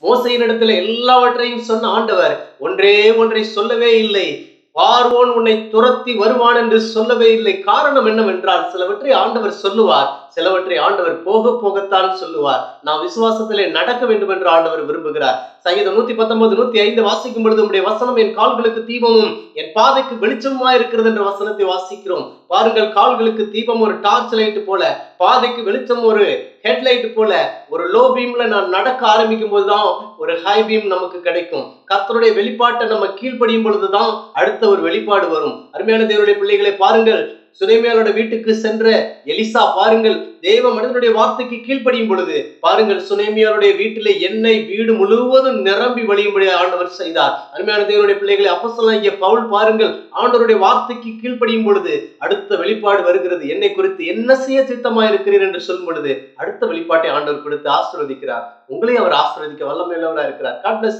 மோசையின் இடத்துல எல்லாவற்றையும் சொன்ன ஆண்டவர் ஒன்றே ஒன்றை சொல்லவே இல்லை. பார்வோன் உன்னை துரத்தி வருவான் என்று சொல்லவே இல்லை. காரணம் என்னவென்றால், சிலவற்றை ஆண்டவர் சொல்லுவார், சிலவற்றை ஆண்டவர் போக போகத்தான் சொல்லுவார். நாம் விசுவாசத்திலே நடக்க வேண்டும் என்று ஆண்டவர் விரும்புகிறார். சங்கீதம் 119 105 வாசிக்கும் பொழுது, உம்முடைய வசனம் என் கால்களுக்கு தீபமும் என் பாதைக்கு வெளிச்சமா இருக்கிறது என்ற வசனத்தை வாசிக்கிறோம். பாருங்கள், கால்களுக்கு தீபம் ஒரு டார்ச் லைட் போல, பாதைக்கு வெளிச்சம் ஒரு ஹெட்லைட் போல. ஒரு லோ பீம்ல நான் நடக்க ஆரம்பிக்கும் போதுதான் ஒரு ஹை பீம் நமக்கு கிடைக்கும். கர்த்தருடைய வெளிப்பாட்டை நம்ம கீழ்ப்படியும் பொழுதுதான் அடுத்த ஒரு வெளிப்பாடு வரும். அருமையான தேவனுடைய பிள்ளைகளை பாருங்கள், சுனேமியாளோட வீட்டுக்கு சென்ற எலிசா பாருங்கள், தேவ மனிதனுடைய வார்த்தைக்கு கீழ்ப்படியும் பொழுது பாருங்கள், சுனேமியாளுடைய வீட்டிலே எண்ணெய் வீடு முழுவதும் நிரம்பி வழியும்படி ஆண்டவர் செய்தார். அருமையான தேவனுடைய பிள்ளைகளை, அப்போஸ்தலனாகிய பவுல் பாருங்கள், ஆண்டவருடைய வார்த்தைக்கு கீழ்ப்படியும் பொழுது அடுத்த வெளிப்பாடு வருகிறது. என்னை குறித்து என்ன செய்ய சித்தமாய் இருக்கிறீர் என்று சொல்லும் பொழுது அடுத்த வெளிப்பாட்டை ஆண்டவர் கொடுத்து ஆசீர்வதிக்கிறார். உங்களையும் அவர் ஆசீர்வதிக்க வல்லமையுள்ளவராக இருக்கிறார். God bless.